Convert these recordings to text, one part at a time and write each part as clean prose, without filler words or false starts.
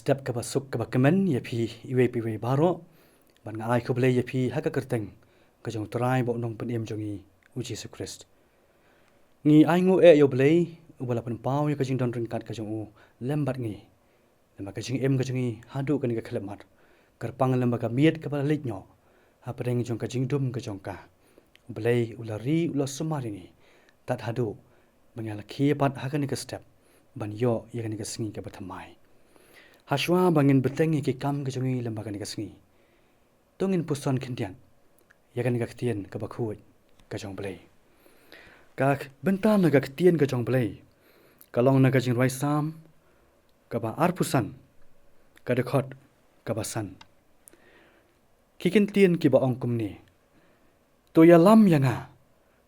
step kaba suk kaba kemen yapi iwei baro ban ngai ko blei yapi haka kyrteng ka jong trai bo nong pen jongi U Jisu Khrist ngi ai ngu e yo blei ubala pen pau ya ka jing don ringkat ka jong u lembat ngi lema ka jing ka jongi hadu ka ni ka khlemat karpang lemba ka miet ka bala litnyo ha pedeng jong ka jing dum ka jong ka blei ulari ula sumari ni tat hadu bangala khiepat haka ni ka step ban yo ya ka ni ka sngi ka bathamai haswa bangin betengi ki kam ka jongi lemba ka ni ka sngi tongin puson khintian ya ka ni ka ktien ka bakhuit ka jong blei ka bentan na ka ktien ka jong blei kalong na ka jing roi sam ka ba arpusan ka dekhot ka basan kikin tien ki ba ongkum ni to ya lam yanga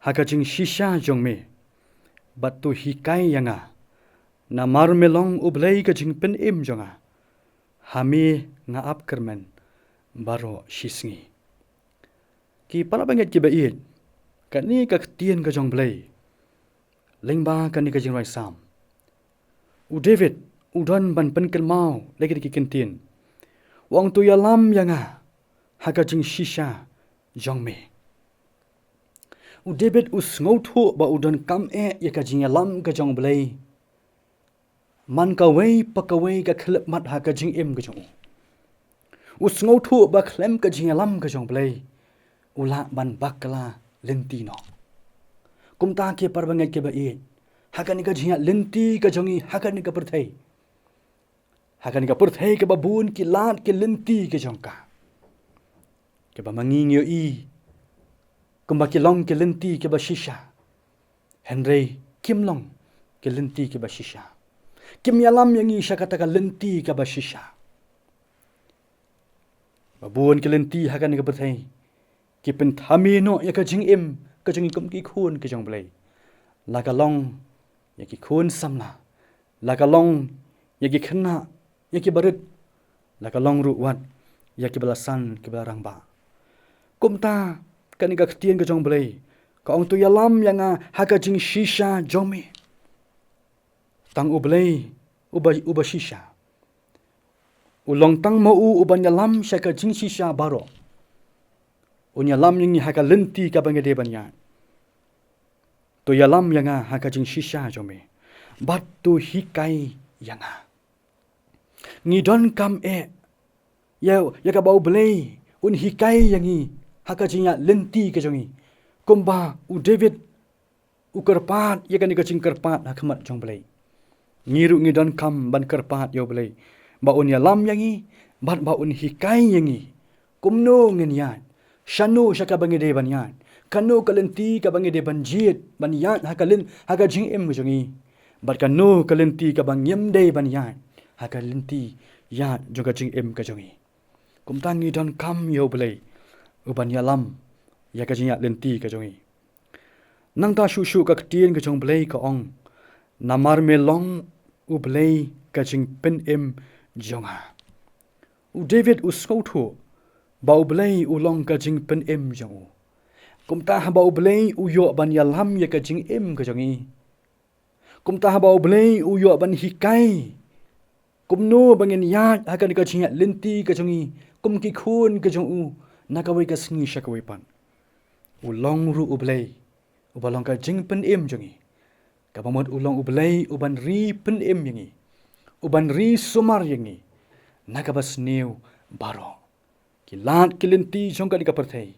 haka jing shisha jong me bat tu hikai yanga na mar melong U Blei ka jing pen jonga hami nga ap kermen baro shisngi ki pala banget ki ba iet ka ni ka ktien ka jong blei lengba ka ni ka jing roi sam U David U don ban pen ken mau lagi ki kentien wang tu ya lam yanga haka jing shisha jong me U David U sngovthu ba U don kam ya ka jing ya lam ka jong blei man ka wei pa ka wei ka khlep mat ha ka jing ka jong U sngovthu ba khlem ka jing ya lam ka jong blei ula ban bakla lentino kumta ke parbangai ke ba e hakani ka jing lenti ka jongi hakani ka perthai ke ba bun ki lat ke lenti ke jongka ke ba manging yo i kumba ki long ke lenti ke ba shisha henry kimlong ke lenti ke ba shisha kim yalam yang i syakata ka lenti ke ba shisha ba bun ke lenti hakani ka perthai ki pen thamino ya ka jingim ka jongi kum ki khun ke jong blei la ka long ya ki khun samna la ka long ya ki khna ya ki barit la ka long ru wat ya ki balasan ki balarang ba kumta kani ka ktien ka jong blei ka ong tu yalam yanga haka jing shisha jome tang U Blei uba shisha ulong tang mo u uban yalam shaka jing shisha baro unya lam yang haka lenti ka bangade banya to yalam yanga haka jing shisha jome bat tu hikai yanga ni don kam ya ka bau blei un hikai yangi haka jing ya lenti ka jongi kumba U David U karpat ya kan ka jing karpat hakmat jong blei ngiru ngi don kam ban karpat yo blei ba un yalam yangi bat ba un hikai yangi kumno ngin ya shanu shaka bangide banyan kanu kalenti ka bangide banjit banyan haka jingim jongi bat kanu kalenti ka bangyem de banyan haka lenti ya joka jingim ka jongi kumtangi don kam yo blei uban yalam ya ka jingya lenti ka jongi nang ta shu ka ktien ka jong blei ka ong namar melong U Blei ka jing pen jonga U David U skothu ba U Blei U long ka jing pen jong kumta ha ba U Blei U yo ban yalam ya ka jing ka jongi kumta ha ba U Blei U yo ban hikai kumno bangin ya haka ni ka jing lenti ka jongi kum ki khun ka jong u nakawai ka sngi shakawai pan U long ru U Blei U balong ka jing pen jongi ka bamot U long U Blei U ban ri pen yangi U ban ri sumar yangi nakabas new baro ki lat ki lenti jong ka di ka perthai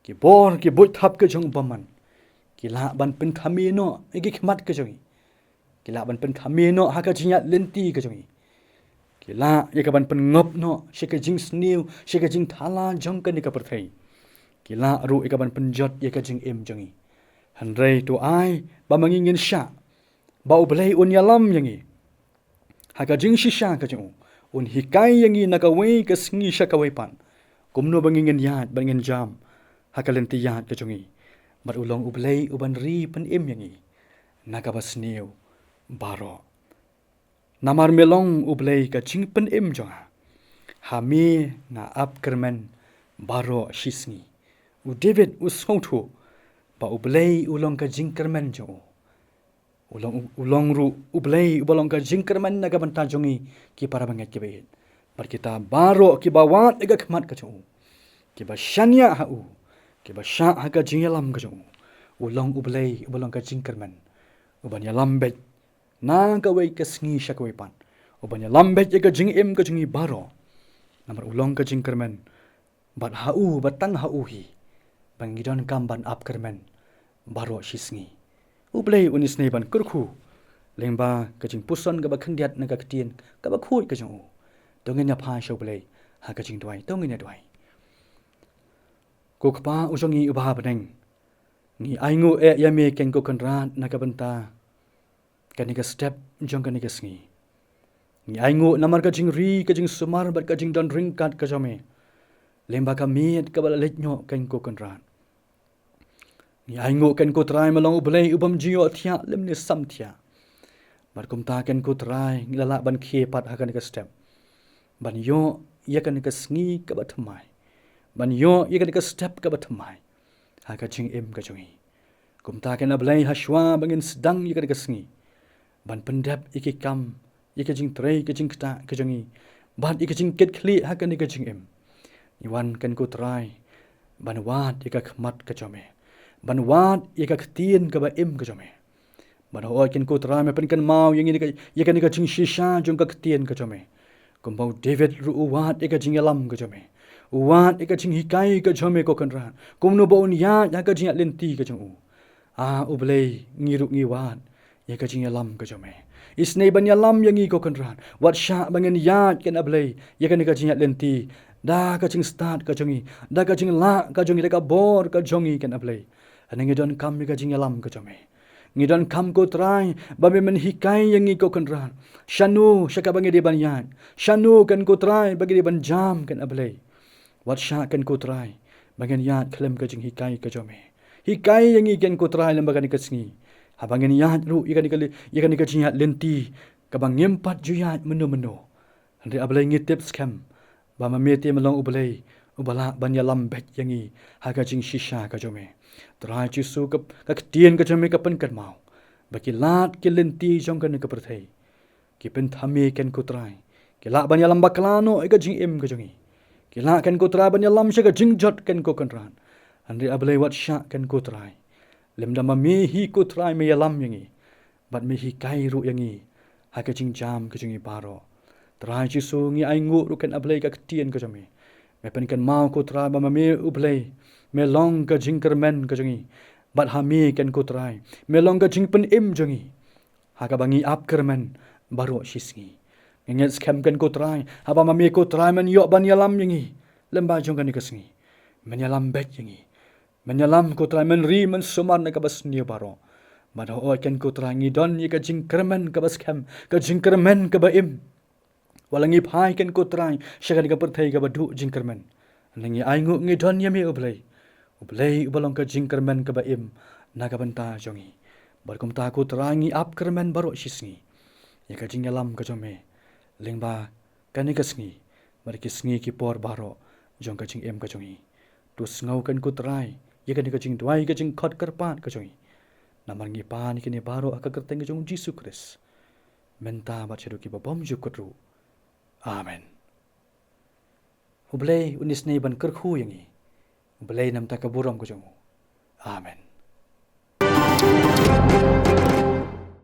ki bor ki boy thap ke jong baman ki la ban pen thamino igi khmat ke jongi ki la ban pen thamino ha ka jinya lenti ke jongi ki la ye ka ban pen ngop no she ka jing snew she ka jing thala jong ka ni ka perthai ki la ru e ka ban pen jot ye ka jing jongi hanrei tu ai ba mangingin sha ba U Blei un yalam yangi ha ka jing shisha ka jong un hikai yangi nakawai ka sngi shakawai pan kumno bangingin yat bangin jam hakalenti yat ka jongi mat ulong U Blei U ban ri pen yangi nakabas new baro namar melong U Blei ka jing pen jonga hami na ap kermen baro shisngi U David U skothu ba U Blei ulong ka jing kermen jong ulong ru U Blei ubalong ka jingkerman naga banta jongi ki para banget ki bet bar kita baro ki bawat ega khmat ka chu ki ba shanya ha u ki ba sha ha ka jingalam ka chu ulong U Blei ubalong ka jingkerman ubanya lambet na ka wei ka sngi shakwe pan ubanya lambet ega jingim ka jingi baro namar ulong ka jingkerman bat ha u batang ha u hi bangidon kamban up kerman baro shisngi U Blei unis nei ban kurkhu lengba ka jingpuson ka ba khandiat na Ka Ktien ka ba khoi ka jong dongin ya pha U Blei ha ka jing dwai dongin ya dwai ko khpa ujongi ubha baneng ni aingu e yame ken ko kanrat na ka banta kani ka step jong kani ka sngi ni aingu namar ka jing ri ka jing sumar bat ka jing don ring kat ka jome lemba ka miet ka ba letnyo ken ko kanrat ni aingu ken ko trai malong U Blei ubam jio thia lemne sam thia bar kum ta ken ko trai ngilala ban khe pat ha kan ka step ban yo ya kan ka sngi ka ba thmai ban yo ya kan ka step ka ba thmai ha ka jing em ka jongi kum ta ken Blei hashwa bangin sedang ya kan ka sngi ban pendap iki kam ya ka jing trei ka jing kta ka jongi ban ik jing ket khli ha kan ka jing em ni wan ken ko trai ban wat ya ka khmat ka jome ban wat ya Ka Ktien ka ba em ka jome ban ho ken ko trai me pen kan mau yang ini ka ya kan ka jing shisha jong Ka Ktien ka jome kumbau David ru wat ya ka jing alam ka jome wat ya ka jing hikai ka jome ko kan ran kumno bon ya ka jing lenti ka jong U Blei ngiru ngi wat ya ka jing alam ka jome isnei ban yalam yang i ko kan ran wat sha bangen ya ken Blei ya kan ka jing lenti da ka jing start ka jongi da ka jing la ka jongi da ka bor ka jongi ken Blei anengi don kam ka jing alam ka jome ngidon kam ko trai ba me men hikai yang i ko kan ran shanu shaka bangi de ban yan shanu kan ko trai bagi de ban jam kan Blei wat sha kan ko trai bangen yan klem ka jing hikai ka jome hikai yang i ken ko trai lemba kan ka sngi ha bangen yan ru ikan ka jing lenti ka bangem pat juyat meno andre Blei ngi tips kam ba ma mete malong U Blei ubala ban yalam bet yang i ha ka jing shisha ka jome trai Jisu Ka Ktien ka jome ka pen kan mau baki lat ke lenti jong kan ka perthei ki pen thame ken ko trai ki la ban yalam baklano e ka jing em ka jongi ki la ken ko trai ban yalam she ka jing jot ken ko kan ran andre Blei wat sha ken ko trai lemda ma me hi ko trai me yalam yang i bat me hi kai ru yang i ha ka jing jam ka jongi baro trai Jisu ngi aingu ru ken Blei Ka Ktien ka jome me pen kan mau ko trai ba ma me U Blei me long ka jingkermen ka jongi bat ha me ken ko trai me long ka jingpen im jongi ha ka bangi ap kermen baro shisngi nget scam ken ko trai ha ba ma me ko trai men yo ban yalam yangi lemba jong kan ka sngi men yalam bet yangi men yalam ko trai men ri men sumar na ka bas ni baro ba da o ken ko trai ngi don ni ka jingkermen ka bas scam ka jingkermen ka ba im walangi phai ken ko trai shagan ka perthei ka ba du jingkermen nangi aingu ngi don yami U Blei ubalong ka jingkermen ka ba im na ka banta jongi barkum ta ko trai ap kermen baro shisngi ya ka jingalam ka jome lengba kani ka sngi bar ki sngi ki por baro jong ka jing em ka jongi tu sngo kan ko trai ya ka jing dwai ka jing khot karpat ka jongi namar ngi pa ni kini baro aka kyrteng ka jong Jisu Khrist menta ba cheru ki ba bom jukru amen U Blei unis nei ban kerkhu yangi U Blei nam ta ka buram ko jong amen